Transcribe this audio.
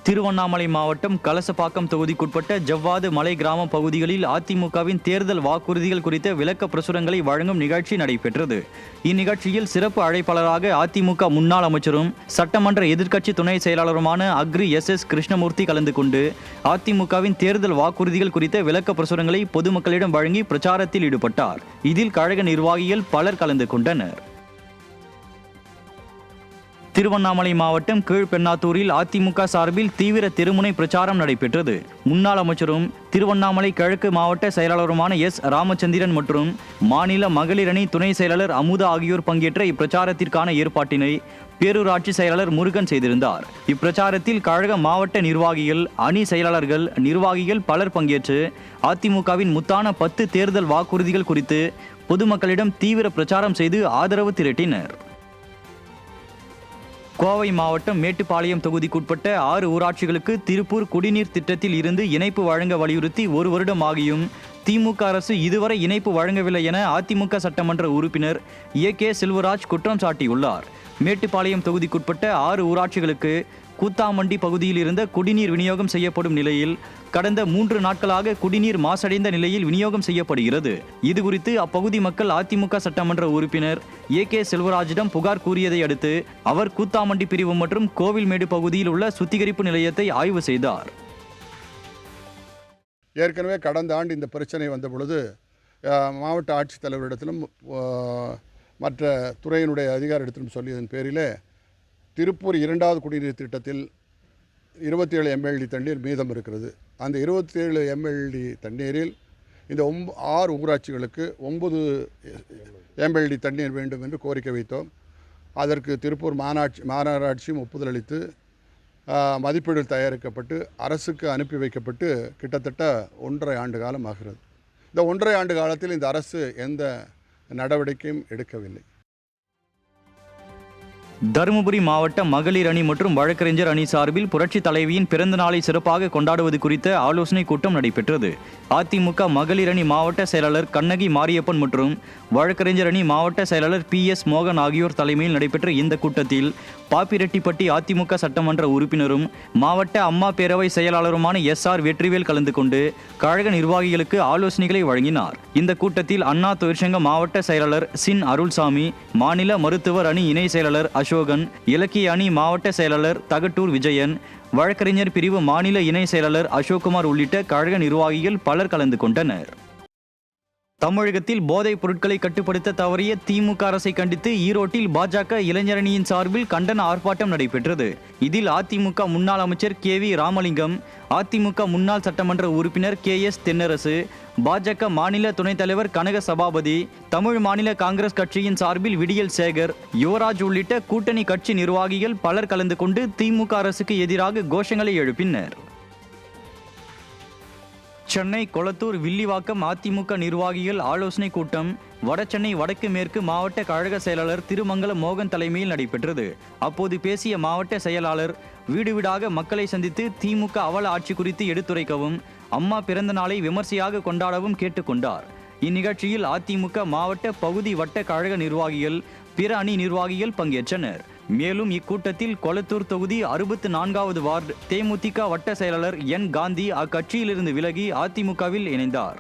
திருவண்ணாமலை மாவட்டம் கலசப்பாக்கம் தொகுதிக்குட்பட்ட ஜவ்வாது மலை கிராம பகுதிகளில் அதிமுகவின் தேர்தல் வாக்குறுதிகள் குறித்த விளக்க பிரசுரங்களை வழங்கும் நிகழ்ச்சி நடைபெற்றது. இந்நிகழ்ச்சியில் சிறப்பு அழைப்பாளராக அதிமுக முன்னாள் அமைச்சரும் சட்டமன்ற எதிர்க்கட்சி துணை செயலாளருமான அக்ரி எஸ் கிருஷ்ணமூர்த்தி கலந்து கொண்டு அதிமுகவின் தேர்தல் வாக்குறுதிகள் குறித்த விளக்க பிரசுரங்களை பொதுமக்களிடம் வழங்கி பிரச்சாரத்தில் ஈடுபட்டார். இதில் கழக நிர்வாகிகள் பலர் கலந்து கொண்டனர். திருவண்ணாமலை மாவட்டம் கீழ்பெண்ணாத்தூரில் அதிமுக சார்பில் தீவிர தெருமுனை பிரச்சாரம் நடைபெற்றது. முன்னாள் அமைச்சரும் திருவண்ணாமலை கிழக்கு மாவட்ட செயலாளருமான எஸ் ராமச்சந்திரன் மற்றும் மாநில மகளிர் அணி துணை செயலாளர் அமுதா ஆகியோர் பங்கேற்ற இப்பிரச்சாரத்திற்கான ஏற்பாட்டினை பேரூராட்சி செயலாளர் முருகன் செய்திருந்தார். இப்பிரச்சாரத்தில் கழக மாவட்ட நிர்வாகிகள், அணி செயலாளர்கள், நிர்வாகிகள் பலர் பங்கேற்று அதிமுகவின் முத்தான 10 தேர்தல் வாக்குறுதிகள் குறித்து பொதுமக்களிடம் தீவிர பிரச்சாரம் செய்து ஆதரவு திரட்டினர். கோவை மாவட்டம் மேட்டுப்பாளையம் தொகுதிக்குட்பட்ட 6 ஊராட்சிகளுக்கு திருப்பூர் குடிநீர் திட்டத்தில் இருந்து இணைப்பு வழங்க வலியுறுத்தி 1 வருடம் ஆகியும் திமுக அரசு இதுவரை இணைப்பு வழங்கவில்லை என அதிமுக சட்டமன்ற உறுப்பினர் ஏ செல்வராஜ் குற்றம் சாட்டியுள்ளார். மேட்டுப்பாளையம் தொகுதிக்குட்பட்ட 6 ஊராட்சிகளுக்கு கூத்தாமண்டி பகுதியில் இருந்த குடிநீர் விநியோகம் செய்யப்படும் நிலையில் கடந்த 3 நாட்களாக குடிநீர் மாசடைந்த நிலையில் விநியோகம் செய்யப்படுகிறது. இதுகுறித்து அப்பகுதி மக்கள் அதிமுக சட்டமன்ற உறுப்பினர் ஏ செல்வராஜிடம் புகார் கூறியதை அடுத்து அவர் கூத்தாமண்டி பிரிவு மற்றும் கோவில்மேடு பகுதியில் உள்ள சுத்திகரிப்பு நிலையத்தை ஆய்வு செய்தார். ஏற்கனவே கடந்த ஆண்டு இந்த பிரச்சனை வந்த பொழுது மாவட்ட ஆட்சித்தலைவரிடத்திலும் மற்ற துறையினுடைய அதிகாரிடத்திலும் சொல்லியதன் பேரிலே திருப்பூர் 2வது குடிநீர் திட்டத்தில் 27 MLD தண்ணீர் மீதம் இருக்கிறது. அந்த 27 MLD தண்ணீரில் இந்த 6 ஊராட்சிகளுக்கு 9 MLD தண்ணீர் வேண்டும் என்று கோரிக்கை வைத்தோம். அதற்கு திருப்பூர் மாநகராட்சியும் ஒப்புதல் அளித்து மதிப்பீடு தயாரிக்கப்பட்டு அரசுக்கு அனுப்பி வைக்கப்பட்டு கிட்டத்தட்ட 1.5 ஆண்டு காலம் ஆகிறது. இந்த 1.5 ஆண்டு காலத்தில் இந்த அரசு எந்த நடவடிக்கையும் எடுக்கவில்லை. தருமபுரி மாவட்ட மகளிர் அணி மற்றும் வழக்கறிஞர் அணி சார்பில் புரட்சி தலைவியின் பிறந்த நாளை சிறப்பாக கொண்டாடுவது குறித்த ஆலோசனை கூட்டம் நடைபெற்றது. அதிமுக மகளிர் அணி மாவட்ட செயலாளர் கண்ணகி மாரியப்பன் மற்றும் வழக்கறிஞர் அணி மாவட்ட செயலாளர் PS மோகன் ஆகியோர் தலைமையில் நடைபெற்ற இந்த கூட்டத்தில் பாப்பிரெட்டிப்பட்டி அதிமுக சட்டமன்ற உறுப்பினரும் மாவட்ட அம்மா பேரவை செயலாளருமான SR வெற்றிவேல் கலந்து கொண்டு கழக நிர்வாகிகளுக்கு ஆலோசனைகளை வழங்கினார். இந்த கூட்டத்தில் அண்ணா தொழிற்சங்க மாவட்ட செயலாளர் சின் அருள்சாமி, மாநில மருத்துவர் அணி இணை செயலாளர் அசோகன், இலக்கிய அணி மாவட்ட செயலாளர் தகட்டூர் விஜயன், வழக்கறிஞர் பிரிவு மாநில இணை செயலாளர் அசோக்குமார் உள்ளிட்ட கழக நிர்வாகிகள் பலர் கலந்து கொண்டனர். தமிழகத்தில் போதைப் பொருட்களை கட்டுப்படுத்த தவறிய திமுக அரசை கண்டித்து ஈரோட்டில் பாஜக இளைஞரணியின் சார்பில் கண்டன ஆர்ப்பாட்டம் நடைபெற்றது. இதில் அதிமுக முன்னாள் அமைச்சர் KV ராமலிங்கம், அதிமுக முன்னாள் சட்டமன்ற உறுப்பினர் KS தென்னரசு, பாஜக மாநில துணைத் தலைவர் கனக சபாபதி, தமிழ் மாநில காங்கிரஸ் கட்சியின் சார்பில் விடியல் சேகர், யுவராஜ் உள்ளிட்ட கூட்டணி கட்சி நிர்வாகிகள் பலர் கலந்து கொண்டு திமுக அரசுக்கு எதிராக கோஷங்களை எழுப்பினர். சென்னை கொளத்தூர் வில்லிவாக்கம் அதிமுக நிர்வாகிகள் ஆலோசனை கூட்டம் வடசென்னை வடக்கு மேற்கு மாவட்ட கழக செயலாளர் திருமங்கலம் மோகன் தலைமையில் நடைபெற்றது. அப்போது பேசிய மாவட்ட செயலாளர் வீடு வீடாக மக்களை சந்தித்து திமுக அவல ஆட்சி குறித்து எடுத்துரைக்கவும் அம்மா பிறந்த நாளை விமர்சையாக கொண்டாடவும் கேட்டுக்கொண்டார். இந்நிகழ்ச்சியில் அதிமுக மாவட்ட பகுதி வட்ட கழக நிர்வாகிகள், பிற அணி நிர்வாகிகள் பங்கேற்றனர். மேலும் இக்கூட்டத்தில் கொளத்தூர் தொகுதி 64வது வார்டு தேமுதிக வட்ட செயலாளர் N காந்தி அக்கட்சியிலிருந்து விலகி அதிமுகவில் இணைந்தார்.